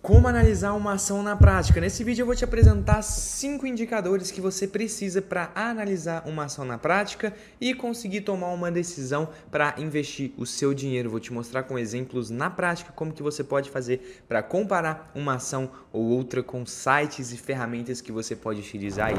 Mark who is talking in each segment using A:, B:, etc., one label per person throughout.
A: Como analisar uma ação na prática? Nesse vídeo eu vou te apresentar 5 indicadores que você precisa para analisar uma ação na prática e conseguir tomar uma decisão para investir o seu dinheiro. Vou te mostrar com exemplos na prática como que você pode fazer para comparar uma ação ou outra com sites e ferramentas que você pode utilizar aí.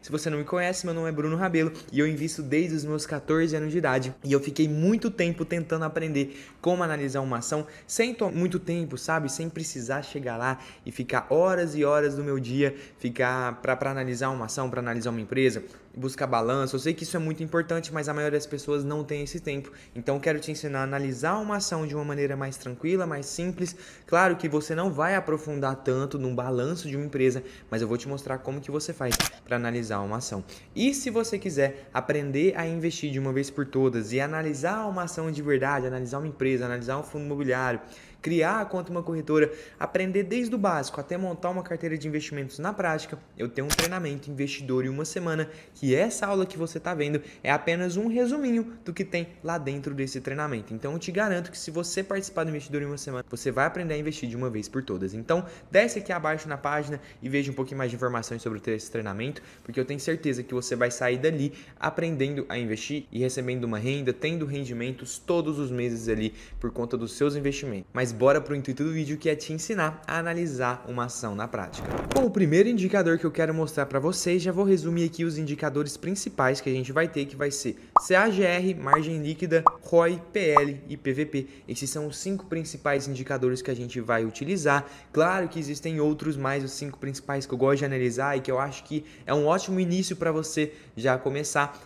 A: Se você não me conhece, meu nome é Bruno Rabelo e eu invisto desde os meus 14 anos de idade e eu fiquei muito tempo tentando aprender como analisar uma ação sem muito tempo, sabe? Sem precisar chegar lá e ficar horas e horas do meu dia ficar para analisar uma ação, para analisar uma empresa, buscar balanço. Eu sei que isso é muito importante, mas a maioria das pessoas não tem esse tempo. Então eu quero te ensinar a analisar uma ação de uma maneira mais tranquila, mais simples. Claro que você não vai aprofundar tanto no balanço de uma empresa, mas eu vou te mostrar como que você faz para analisar uma ação. E se você quiser aprender a investir de uma vez por todas e analisar uma ação de verdade, analisar uma empresa, analisar um fundo imobiliário, criar a conta uma corretora, aprender desde o básico até montar uma carteira de investimentos na prática, eu tenho um treinamento investidor em uma semana, que essa aula que você está vendo é apenas um resuminho do que tem lá dentro desse treinamento. Então eu te garanto que se você participar do investidor em uma semana, você vai aprender a investir de uma vez por todas. Então desce aqui abaixo na página e veja um pouquinho mais de informações sobre esse treinamento, porque eu tenho certeza que você vai sair dali aprendendo a investir e recebendo uma renda, tendo rendimentos todos os meses ali por conta dos seus investimentos. Mas bora pro intuito do vídeo, que é te ensinar a analisar uma ação na prática. Bom, o primeiro indicador que eu quero mostrar para vocês, já vou resumir aqui os indicadores principais que a gente vai ter, que vai ser CAGR, margem líquida, ROI, PL e PVP. Esses são os 5 principais indicadores que a gente vai utilizar. Claro que existem outros, mas os 5 principais que eu gosto de analisar e que eu acho que é um ótimo início para você já começar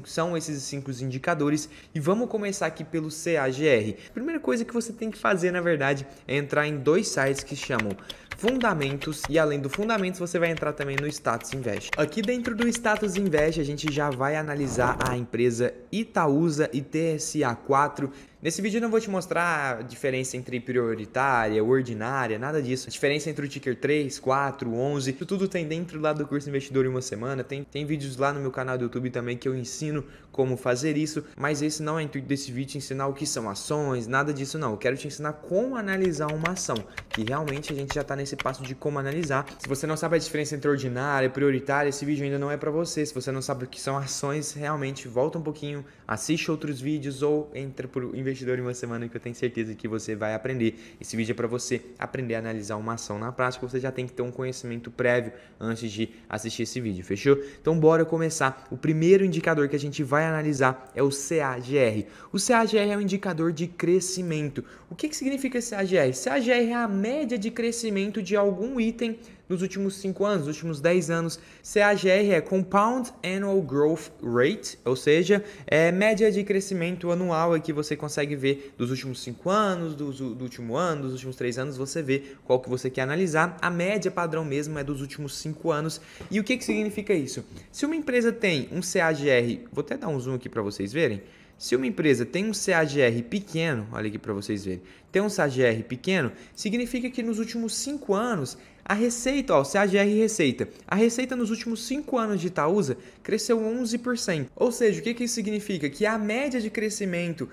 A: são esses 5 indicadores. E vamos começar aqui pelo CAGR. A primeira coisa que você tem que fazer, na verdade, é entrar em 2 sites que chamam Fundamentos, e além do Fundamentos você vai entrar também no Status Invest. Aqui dentro do Status Invest a gente já vai analisar a empresa Itaúsa e TSA4. Nesse vídeo eu não vou te mostrar a diferença entre prioritária, ordinária, nada disso. A diferença entre o ticker 3, 4, 11, isso tudo tem dentro lá do curso Investidor em uma Semana. Tem vídeos lá no meu canal do YouTube também que eu ensino como fazer isso, mas esse não é o intuito desse vídeo, te ensinar o que são ações, nada disso não. Eu quero te ensinar como analisar uma ação, que realmente a gente já está nesse passo de como analisar. Se você não sabe a diferença entre ordinária e prioritária, esse vídeo ainda não é para você. Se você não sabe o que são ações, realmente volta um pouquinho, assiste outros vídeos ou entra por Investidor em uma Semana, que eu tenho certeza que você vai aprender. Esse vídeo é para você aprender a analisar uma ação na prática. Você já tem que ter um conhecimento prévio antes de assistir esse vídeo, fechou? Então bora começar. O primeiro indicador que a gente vai analisar é o CAGR. O CAGR é um indicador de crescimento. O que significa CAGR? CAGR é a média de crescimento de algum item nos últimos 5 anos, nos últimos 10 anos. CAGR é Compound Annual Growth Rate, ou seja, é média de crescimento anual que você consegue ver dos últimos 5 anos, do último ano, dos últimos 3 anos, você vê qual que você quer analisar. A média padrão mesmo é dos últimos 5 anos. E o que significa isso? Se uma empresa tem um CAGR, vou até dar um zoom aqui para vocês verem. Se uma empresa tem um CAGR pequeno, olha aqui para vocês verem, tem um CAGR pequeno, significa que nos últimos 5 anos, a receita, ó, CAGR receita, a receita nos últimos 5 anos de Itaúsa cresceu 11%. Ou seja, o que isso significa? Que a média de crescimento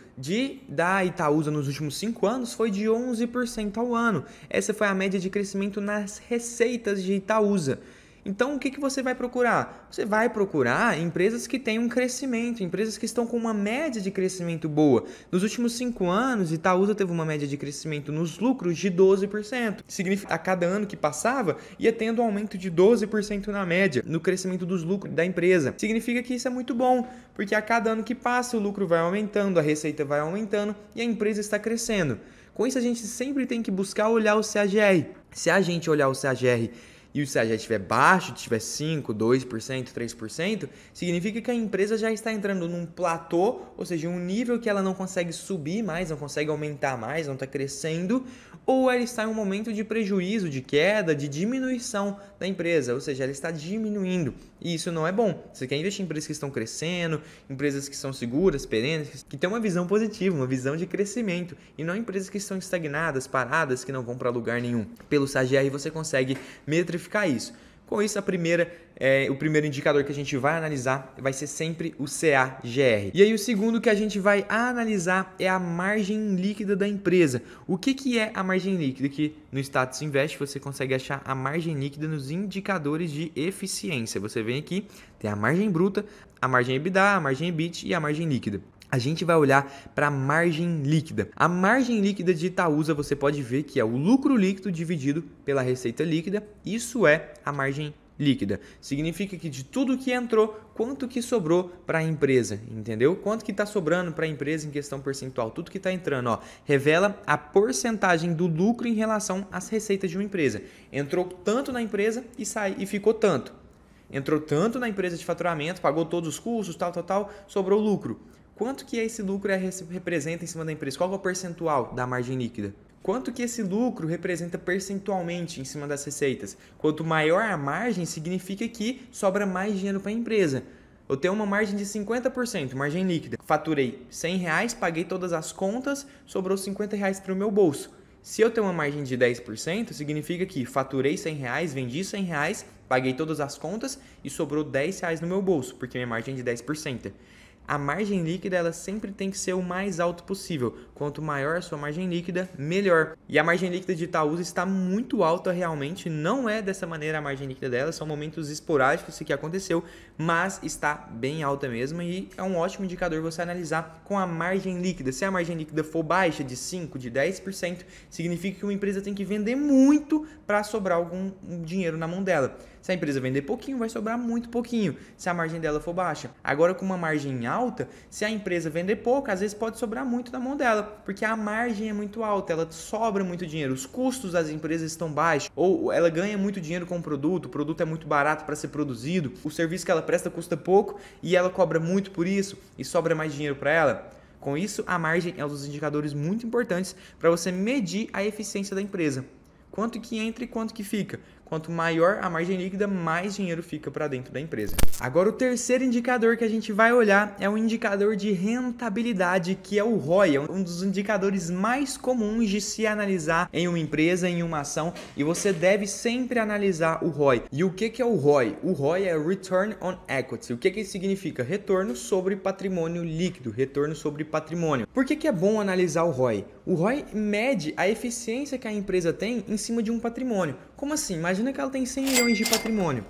A: da Itaúsa nos últimos 5 anos foi de 11% ao ano. Essa foi a média de crescimento nas receitas de Itaúsa. Então, o que você vai procurar? Você vai procurar empresas que têm um crescimento, empresas que estão com uma média de crescimento boa. Nos últimos 5 anos, Itaúsa teve uma média de crescimento nos lucros de 12%. Significa que a cada ano que passava, ia tendo um aumento de 12% na média no crescimento dos lucros da empresa. Significa que isso é muito bom, porque a cada ano que passa, o lucro vai aumentando, a receita vai aumentando e a empresa está crescendo. Com isso, a gente sempre tem que buscar olhar o CAGR. Se a gente olhar o CAGR e o CAGR estiver baixo, estiver 5%, 2%, 3%, significa que a empresa já está entrando num platô, ou seja, um nível que ela não consegue subir mais, não consegue aumentar mais, não está crescendo, ou ela está em um momento de prejuízo, de queda, de diminuição da empresa, ou seja, ela está diminuindo. E isso não é bom. Você quer investir em empresas que estão crescendo, empresas que são seguras, perenes, que têm uma visão positiva, uma visão de crescimento, e não empresas que estão estagnadas, paradas, que não vão para lugar nenhum. Pelo CAGR você consegue metrificar isso. Com isso, o primeiro indicador que a gente vai analisar vai ser sempre o CAGR. E aí o segundo que a gente vai analisar é a margem líquida da empresa. O que é a margem líquida? Que no Status Invest você consegue achar a margem líquida nos indicadores de eficiência. Você vem aqui, tem a margem bruta, a margem EBITDA, a margem EBIT e a margem líquida. A gente vai olhar para a margem líquida. A margem líquida de Itaúsa você pode ver que é o lucro líquido dividido pela receita líquida. Isso é a margem líquida. Significa que de tudo que entrou, quanto que sobrou para a empresa, entendeu? Quanto que está sobrando para a empresa em questão percentual. Tudo que está entrando, ó, revela a porcentagem do lucro em relação às receitas de uma empresa. Entrou tanto na empresa e ficou tanto. Entrou tanto na empresa de faturamento, pagou todos os custos, tal, sobrou lucro. Quanto que esse lucro representa em cima da empresa? Qual é o percentual da margem líquida? Quanto que esse lucro representa percentualmente em cima das receitas? Quanto maior a margem, significa que sobra mais dinheiro para a empresa. Eu tenho uma margem de 50%, margem líquida. Faturei R$100, paguei todas as contas, sobrou R$50 para o meu bolso. Se eu tenho uma margem de 10%, significa que faturei R$100, vendi R$100, paguei todas as contas e sobrou R$10 no meu bolso, porque minha margem é de 10%. A margem líquida ela sempre tem que ser o mais alto possível. Quanto maior a sua margem líquida, melhor. E a margem líquida de Itaúsa está muito alta realmente. Não é dessa maneira a margem líquida dela, são momentos esporádicos que aconteceu, mas está bem alta mesmo e é um ótimo indicador você analisar com a margem líquida. Se a margem líquida for baixa, de 5%, de 10%, significa que uma empresa tem que vender muito para sobrar algum dinheiro na mão dela. Se a empresa vender pouquinho, vai sobrar muito pouquinho, se a margem dela for baixa. Agora, com uma margem alta, se a empresa vender pouco, às vezes pode sobrar muito na mão dela, porque a margem é muito alta, ela sobra muito dinheiro, os custos das empresas estão baixos, ou ela ganha muito dinheiro com o produto é muito barato para ser produzido, o serviço que ela presta custa pouco e ela cobra muito por isso e sobra mais dinheiro para ela. Com isso, a margem é um dos indicadores muito importantes para você medir a eficiência da empresa. Quanto que entra e quanto que fica. Quanto maior a margem líquida, mais dinheiro fica para dentro da empresa. Agora, o terceiro indicador que a gente vai olhar é o indicador de rentabilidade, que é o ROI, é um dos indicadores mais comuns de se analisar em uma empresa, em uma ação, e você deve sempre analisar o ROI. E o que é o ROI? O ROI é Return on Equity. O que isso significa? Retorno sobre patrimônio líquido, retorno sobre patrimônio. Por que é bom analisar o ROI? O ROI mede a eficiência que a empresa tem em cima de um patrimônio. Como assim? Imagina que ela tem 100 milhões de patrimônio.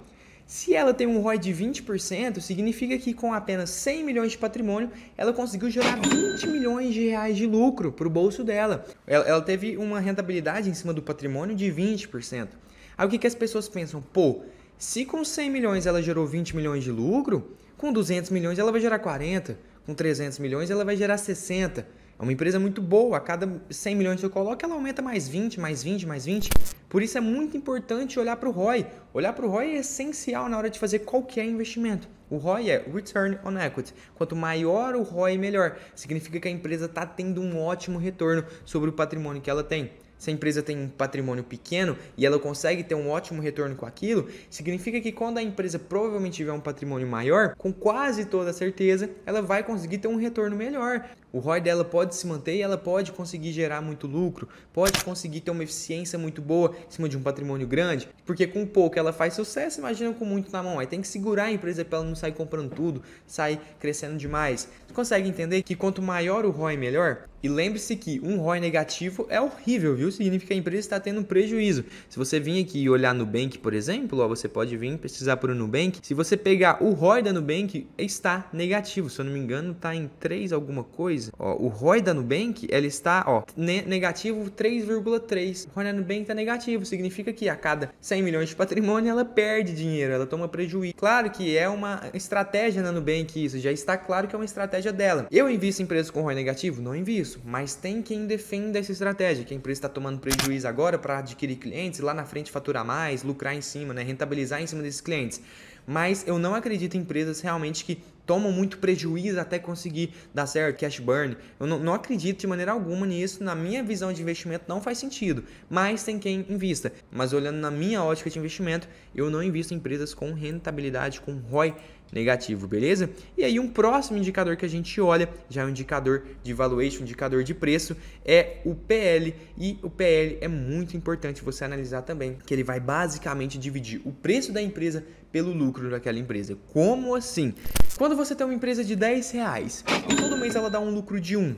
A: Se ela tem um ROI de 20%, significa que com apenas 100 milhões de patrimônio, ela conseguiu gerar 20 milhões de reais de lucro para o bolso dela. Ela teve uma rentabilidade em cima do patrimônio de 20%. Aí o que as pessoas pensam? Pô, se com 100 milhões ela gerou 20 milhões de lucro, com 200 milhões ela vai gerar 40, com 300 milhões ela vai gerar 60. É uma empresa muito boa, a cada 100 milhões que eu coloco, ela aumenta mais 20, mais 20, mais 20. Por isso é muito importante olhar para o ROI. Olhar para o ROI é essencial na hora de fazer qualquer investimento. O ROI é Return on Equity. Quanto maior o ROI, melhor. Significa que a empresa está tendo um ótimo retorno sobre o patrimônio que ela tem. Se a empresa tem um patrimônio pequeno e ela consegue ter um ótimo retorno com aquilo, significa que quando a empresa provavelmente tiver um patrimônio maior, com quase toda certeza, ela vai conseguir ter um retorno melhor. O ROI dela pode se manter e ela pode conseguir gerar muito lucro, pode conseguir ter uma eficiência muito boa em cima de um patrimônio grande, porque com pouco ela faz sucesso, imagina com muito na mão. Aí tem que segurar a empresa para ela não sair comprando tudo, sair crescendo demais. Você consegue entender que quanto maior o ROI, melhor? E lembre-se que um ROI negativo é horrível, viu? Significa que a empresa está tendo um prejuízo. Se você vir aqui e olhar Nubank, por exemplo, ó, você pode vir pesquisar por Nubank. Se você pegar o ROI da Nubank, está negativo. Se eu não me engano, está em 3 alguma coisa. Ó, o ROI da Nubank, ela está negativo 3,3. O ROI da Nubank está negativo. Significa que a cada 100 milhões de patrimônio, ela perde dinheiro, ela toma prejuízo. Claro que é uma estratégia na Nubank isso. Já está claro que é uma estratégia dela. Eu invisto em empresas com ROI negativo? Não invisto. Mas tem quem defenda essa estratégia, que a empresa está tomando prejuízo agora para adquirir clientes, lá na frente faturar mais, lucrar em cima, né? Rentabilizar em cima desses clientes. Mas eu não acredito em empresas realmente que tomam muito prejuízo até conseguir dar certo, cash burn. Eu não acredito de maneira alguma nisso. Na minha visão de investimento não faz sentido, mas tem quem invista. Mas olhando na minha ótica de investimento, eu não invisto em empresas com rentabilidade, com ROI negativo, beleza? E aí um próximo indicador que a gente olha, já é um indicador de valuation, um indicador de preço, é o PL. E o PL é muito importante você analisar também, que ele vai basicamente dividir o preço da empresa pelo lucro daquela empresa. Como assim? Quando você tem uma empresa de R$10 e todo mês ela dá um lucro de 1,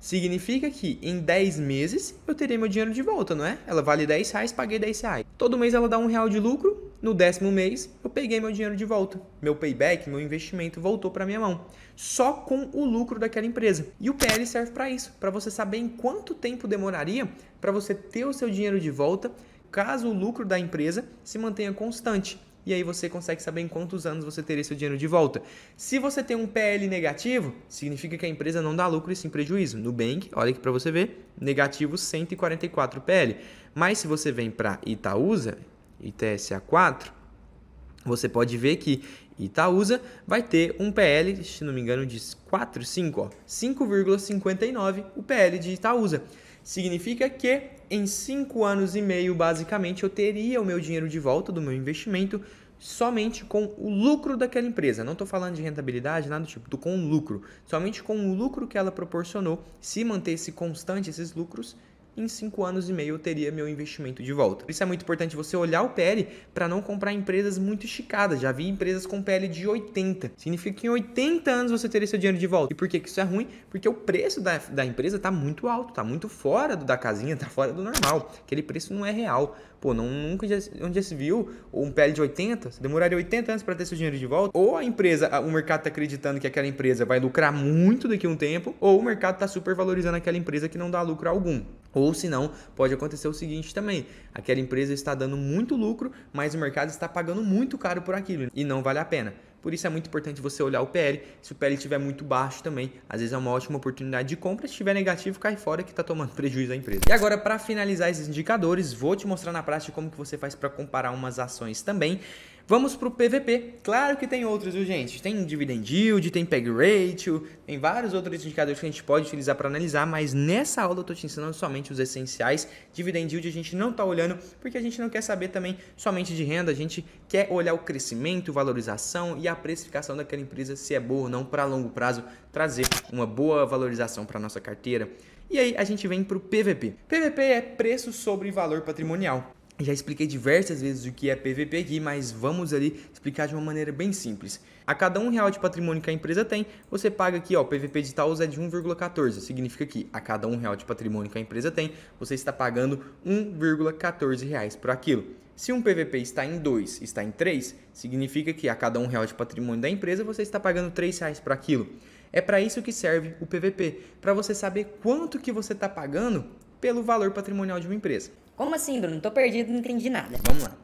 A: significa que em 10 meses eu terei meu dinheiro de volta, não é? Ela vale R$10, paguei R$10. Todo mês ela dá R$1 de lucro, no 10º mês eu peguei meu dinheiro de volta. Meu payback, meu investimento voltou para minha mão. Só com o lucro daquela empresa. E o PL serve para isso, para você saber em quanto tempo demoraria para você ter o seu dinheiro de volta, caso o lucro da empresa se mantenha constante. E aí você consegue saber em quantos anos você teria seu dinheiro de volta. Se você tem um PL negativo, significa que a empresa não dá lucro e sim prejuízo. Nubank, olha aqui para você ver, negativo 144 PL. Mas se você vem para Itaúsa, ITSA4, você pode ver que Itaúsa vai ter um PL, se não me engano, de 5,59 o PL de Itaúsa. Significa que em 5 anos e meio, basicamente, eu teria o meu dinheiro de volta do meu investimento somente com o lucro daquela empresa. Não estou falando de rentabilidade, nada do tipo, estou com o lucro. Somente com o lucro que ela proporcionou, se mantesse constante esses lucros, em 5 anos e meio eu teria meu investimento de volta. Por isso é muito importante você olhar o PL para não comprar empresas muito esticadas. Já vi empresas com PL de 80. Significa que em 80 anos você teria seu dinheiro de volta. E por que isso é ruim? Porque o preço da empresa está muito alto, está muito fora da casinha, está fora do normal. Aquele preço não é real. Pô, nunca onde já se viu um PL de 80, você demoraria 80 anos para ter seu dinheiro de volta. Ou a empresa, o mercado está acreditando que aquela empresa vai lucrar muito daqui a um tempo, ou o mercado está super valorizando aquela empresa que não dá lucro algum. Ou se não, pode acontecer o seguinte também, aquela empresa está dando muito lucro, mas o mercado está pagando muito caro por aquilo e não vale a pena. Por isso é muito importante você olhar o PL. Se o PL estiver muito baixo também, às vezes é uma ótima oportunidade de compra. Se estiver negativo, cai fora que está tomando prejuízo à empresa. E agora, para finalizar esses indicadores, vou te mostrar na prática como que você faz para comparar umas ações também. Vamos para o PVP. Claro que tem outros, viu, gente? Tem dividend yield, tem PEG ratio, tem vários outros indicadores que a gente pode utilizar para analisar, mas nessa aula eu estou te ensinando somente os essenciais. Dividend yield a gente não está olhando porque a gente não quer saber também somente de renda, a gente quer olhar o crescimento, valorização e a precificação daquela empresa, se é boa ou não, para longo prazo, trazer uma boa valorização para a nossa carteira. E aí a gente vem para o PVP. PVP é preço sobre valor patrimonial. Já expliquei diversas vezes o que é PVP aqui, mas vamos ali explicar de uma maneira bem simples. A cada R$1 de patrimônio que a empresa tem, você paga aqui, ó, o PVP de Itaúsa é de 1,14. Significa que a cada R$1 de patrimônio que a empresa tem, você está pagando R$1,14 por aquilo. Se um PVP está em 2, está em 3, significa que a cada R$1 de patrimônio da empresa, você está pagando R$3 por aquilo. É para isso que serve o PVP, para você saber quanto que você está pagando pelo valor patrimonial de uma empresa.
B: Como assim, Bruno? Tô perdido, não entendi nada.
A: Vamos lá.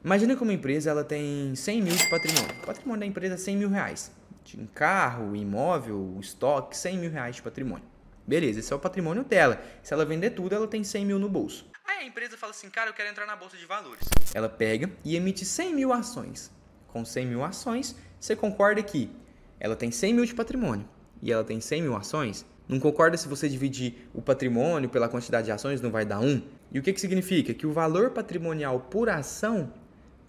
A: Imagina que uma empresa ela tem 100 mil de patrimônio. O patrimônio da empresa é 100 mil reais. Em carro, imóvel, estoque, 100 mil reais de patrimônio. Beleza, esse é o patrimônio dela. Se ela vender tudo, ela tem 100 mil no bolso. Aí a empresa fala assim, cara, eu quero entrar na bolsa de valores. Ela pega e emite 100 mil ações. Com 100 mil ações, você concorda que ela tem 100 mil de patrimônio e ela tem 100 mil ações? Não concorda se você dividir o patrimônio pela quantidade de ações, não vai dar 1? E o que significa? Que o valor patrimonial por ação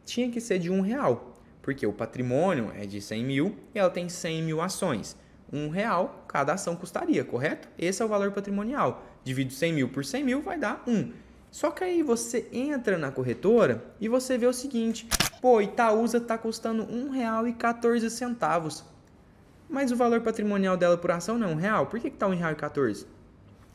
A: tinha que ser de R$1, porque o patrimônio é de 100 mil e ela tem 100 mil ações. R$1 cada ação custaria, correto? Esse é o valor patrimonial. Divido 100 mil por 100 mil vai dar 1. Só que aí você entra na corretora e você vê o seguinte, pô, Itaúsa está custando R$1,14. Mas o valor patrimonial dela por ação não é R$1. Por que está R$1,14?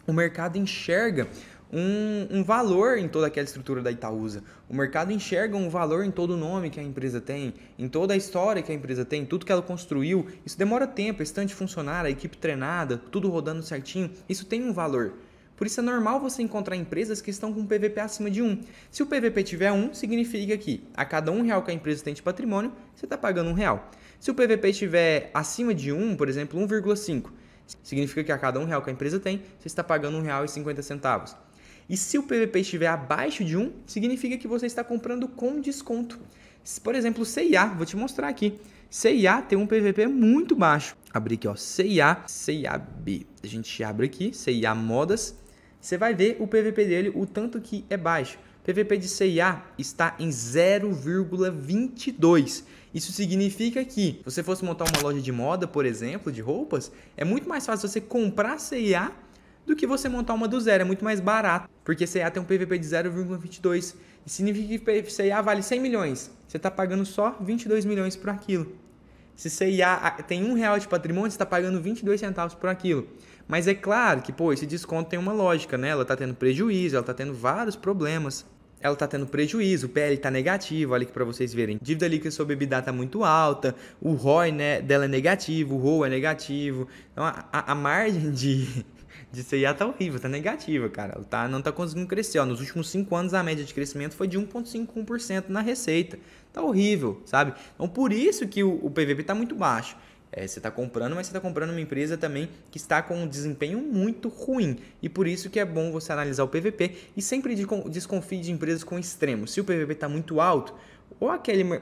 A: O mercado enxerga um valor em toda aquela estrutura da Itaúsa. O mercado enxerga um valor em todo o nome que a empresa tem, em toda a história que a empresa tem, tudo que ela construiu. Isso demora tempo, é estante funcionar, a equipe treinada, tudo rodando certinho. Isso tem um valor. Por isso é normal você encontrar empresas que estão com um PVP acima de 1. Se o PVP tiver 1, significa que a cada R$1 que a empresa tem de patrimônio, você está pagando R$1. Se o PVP estiver acima de 1, por exemplo, 1,5, significa que a cada R$1 que a empresa tem, você está pagando R$1,50. E se o PVP estiver abaixo de 1, significa que você está comprando com desconto. Por exemplo, C&A, vou te mostrar aqui. C&A tem um PVP muito baixo. Abri aqui, ó, C&A, C&A-B. A gente abre aqui, C&A Modas. Você vai ver o PVP dele, o tanto que é baixo. PVP de CIA está em 0,22. Isso significa que, se você fosse montar uma loja de moda, por exemplo, de roupas, é muito mais fácil você comprar CIA do que você montar uma do zero. É muito mais barato, porque CIA tem um PVP de 0,22. E significa que CIA vale 100 milhões. Você está pagando só 22 milhões por aquilo. Se CIA tem R$1 de patrimônio, você está pagando 22 centavos por aquilo. Mas é claro que, esse desconto tem uma lógica, né? Ela está tendo prejuízo, ela está tendo vários problemas. Ela está tendo prejuízo, o PL está negativo, olha aqui para vocês verem. Dívida líquida sobre EBITDA está muito alta, o ROI, né, dela é negativo, o ROA é negativo. Então a margem de CIA está horrível, está negativa, cara. Ela não está conseguindo crescer. Ó. Nos últimos 5 anos a média de crescimento foi de 1,51% na receita. Está horrível, sabe? Então por isso que o PVP está muito baixo. Você está comprando, mas você está comprando uma empresa também que está com um desempenho muito ruim. E por isso que é bom você analisar o PVP e sempre desconfie de empresas com extremos. Se o PVP está muito alto, ou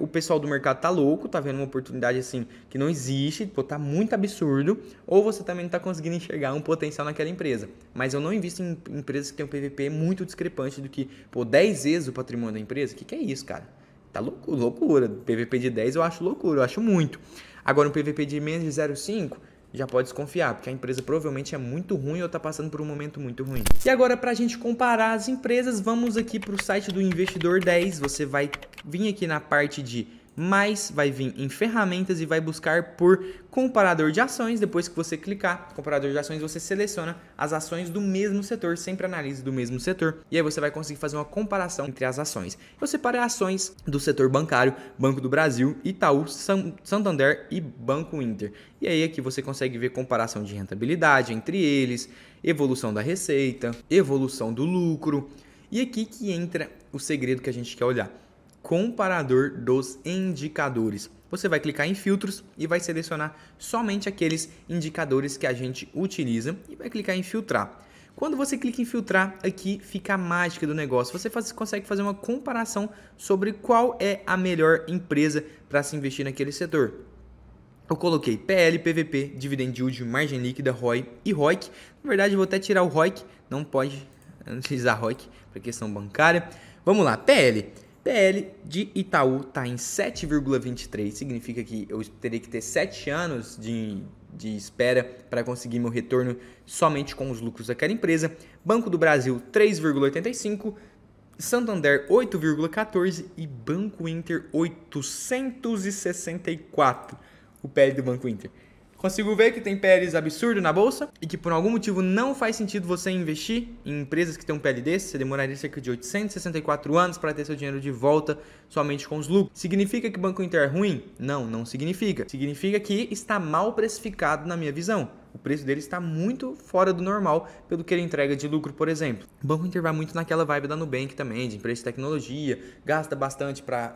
A: o pessoal do mercado está louco, está vendo uma oportunidade assim que não existe, está muito absurdo, ou você também não está conseguindo enxergar um potencial naquela empresa. Mas eu não invisto em empresas que têm um PVP muito discrepante do que 10 vezes o patrimônio da empresa. O que é isso, cara? Tá loucura. PVP de 10 eu acho loucura, eu acho muito. Agora, um PVP de menos de 0,5, já pode desconfiar, porque a empresa provavelmente é muito ruim ou está passando por um momento muito ruim. E agora, para a gente comparar as empresas, vamos aqui para o site do Investidor 10. Você vai vir aqui na parte de mais, vai vir em ferramentas e vai buscar por comparador de ações. Depois que você clicar em comparador de ações, você seleciona as ações do mesmo setor, sempre analise do mesmo setor, e aí você vai conseguir fazer uma comparação entre as ações. Eu separei ações do setor bancário, Banco do Brasil, Itaú, Santander e Banco Inter. E aí aqui você consegue ver comparação de rentabilidade entre eles, evolução da receita, evolução do lucro. E aqui que entra o segredo que a gente quer olhar. Comparador dos indicadores. Você vai clicar em filtros e vai selecionar somente aqueles indicadores que a gente utiliza e vai clicar em filtrar. Quando você clica em filtrar, aqui fica a mágica do negócio. Você consegue fazer uma comparação sobre qual é a melhor empresa para se investir naquele setor. Eu coloquei PL, PVP, Dividend Yield, margem líquida, ROI e ROIC. Na verdade, eu vou até tirar o ROIC, não pode utilizar ROIC para questão bancária. Vamos lá, PL. PL de Itaú está em 7,23, significa que eu teria que ter 7 anos de espera para conseguir meu retorno somente com os lucros daquela empresa. Banco do Brasil 3,85, Santander 8,14 e Banco Inter 864, o PL do Banco Inter. Consigo ver que tem PLs absurdos na bolsa e que por algum motivo não faz sentido você investir em empresas que têm um PL desse. Você demoraria cerca de 864 anos para ter seu dinheiro de volta somente com os lucros. Significa que o Banco Inter é ruim? Não, não significa. Significa que está mal precificado na minha visão. O preço dele está muito fora do normal pelo que ele entrega de lucro, por exemplo. O Banco Inter vai muito naquela vibe da Nubank também, de empresa de tecnologia, gasta bastante para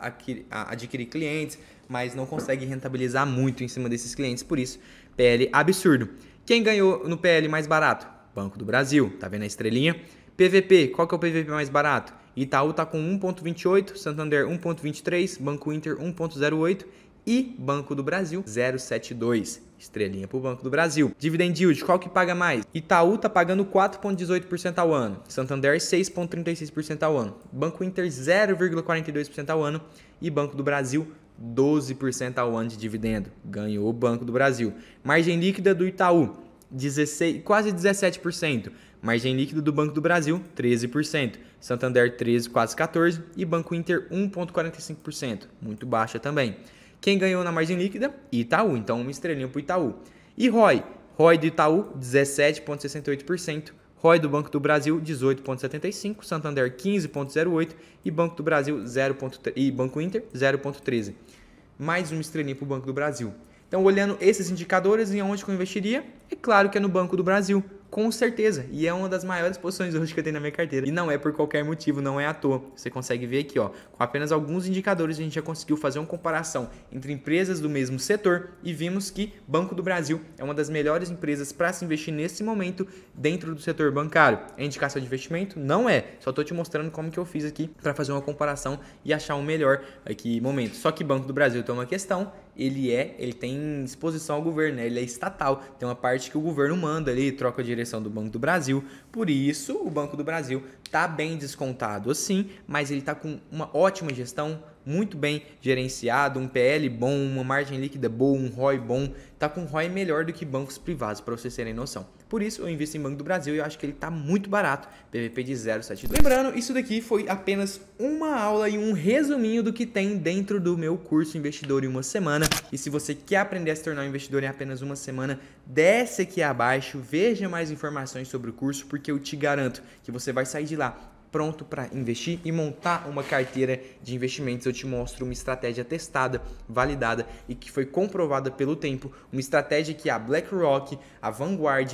A: adquirir clientes, mas não consegue rentabilizar muito em cima desses clientes, por isso, PL absurdo. Quem ganhou no PL mais barato? Banco do Brasil, tá vendo a estrelinha? PVP, qual que é o PVP mais barato? Itaú tá com 1,28, Santander 1,23, Banco Inter 1,08 e Banco do Brasil 0,72. Estrelinha para o Banco do Brasil. Dividend Yield, qual que paga mais? Itaú está pagando 4,18% ao ano. Santander 6,36% ao ano. Banco Inter 0,42% ao ano. E Banco do Brasil 12% ao ano de dividendo. Ganhou o Banco do Brasil. Margem líquida do Itaú, quase 17%. Margem líquida do Banco do Brasil, 13%. Santander 13%, quase 14%. E Banco Inter 1,45%. Muito baixa também. Quem ganhou na margem líquida? Itaú, então uma estrelinha para o Itaú. E ROI? ROI do Itaú, 17,68%. ROI do Banco do Brasil, 18,75%. Santander, 15,08%. E Banco do Brasil, e Banco Inter, 0,13%. Mais uma estrelinha para o Banco do Brasil. Então, olhando esses indicadores, em onde eu investiria? É claro que é no Banco do Brasil. Com certeza, e é uma das maiores posições hoje que eu tenho na minha carteira. E não é por qualquer motivo, não é à toa. Você consegue ver aqui, ó, com apenas alguns indicadores a gente já conseguiu fazer uma comparação entre empresas do mesmo setor e vimos que Banco do Brasil é uma das melhores empresas para se investir nesse momento dentro do setor bancário. É indicação de investimento? Não é. Só estou te mostrando como que eu fiz aqui para fazer uma comparação e achar um melhor aqui momento. Só que Banco do Brasil tem uma questão, ele tem exposição ao governo, né? Ele é estatal, tem uma parte que o governo manda ali, troca a direção do Banco do Brasil, por isso o Banco do Brasil tá bem descontado assim, mas ele tá com uma ótima gestão, muito bem gerenciado, um PL bom, uma margem líquida boa, um ROI bom, tá com um ROI melhor do que bancos privados, para vocês terem noção. Por isso eu invisto em Banco do Brasil e eu acho que ele tá muito barato, PVP de 0,72. Lembrando, isso daqui foi apenas uma aula e um resuminho do que tem dentro do meu curso Investidor em uma Semana. E se você quer aprender a se tornar um investidor em apenas uma semana, desce aqui abaixo, veja mais informações sobre o curso, porque eu te garanto que você vai sair de lá pronto para investir e montar uma carteira de investimentos. Eu te mostro uma estratégia testada, validada e que foi comprovada pelo tempo, uma estratégia que a BlackRock, a Vanguard,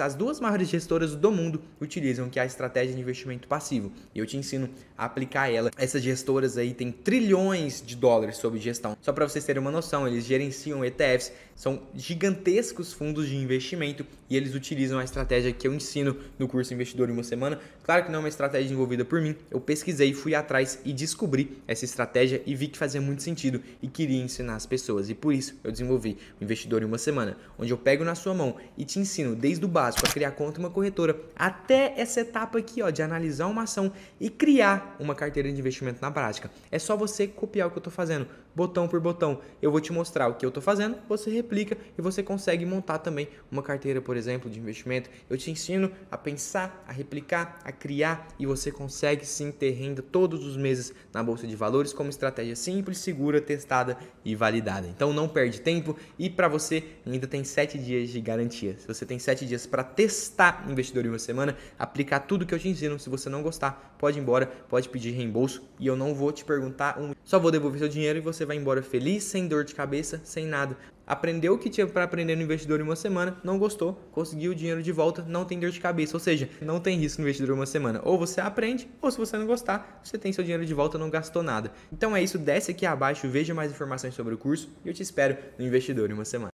A: as duas maiores gestoras do mundo utilizam, que é a estratégia de investimento passivo. E eu te ensino a aplicar ela. Essas gestoras aí têm trilhões de dólares sob gestão. Só para vocês terem uma noção, eles gerenciam ETFs, são gigantescos fundos de investimento e eles utilizam a estratégia que eu ensino no curso Investidor em uma Semana. Claro que não é uma estratégia desenvolvida por mim, eu pesquisei, fui atrás e descobri essa estratégia e vi que fazia muito sentido e queria ensinar as pessoas. E por isso eu desenvolvi o Investidor em uma Semana, onde eu pego na sua mão e te ensino desde o básico a criar conta em uma corretora até essa etapa aqui, ó, de analisar uma ação e criar uma carteira de investimento na prática. É só você copiar o que eu estou fazendo, botão por botão. Eu vou te mostrar o que eu estou fazendo, você replica e você consegue montar também uma carteira, por exemplo, de investimento. Eu te ensino a pensar, a replicar, a criar e você consegue sim ter renda todos os meses na Bolsa de Valores com uma estratégia simples, segura, testada e validada. Então não perde tempo e para você ainda tem 7 dias de garantia. Se você tem 7 dias para testar Investidor em uma Semana, aplicar tudo que eu te ensino. Se você não gostar, pode ir embora, pode pedir reembolso e eu não vou te perguntar, só vou devolver seu dinheiro e você vai embora feliz, sem dor de cabeça, sem nada. Aprendeu o que tinha para aprender no Investidor em uma Semana, não gostou, conseguiu o dinheiro de volta, não tem dor de cabeça, ou seja, não tem risco no Investidor em uma Semana. Ou você aprende, ou se você não gostar, você tem seu dinheiro de volta, não gastou nada. Então é isso, desce aqui abaixo, veja mais informações sobre o curso e eu te espero no Investidor em uma Semana.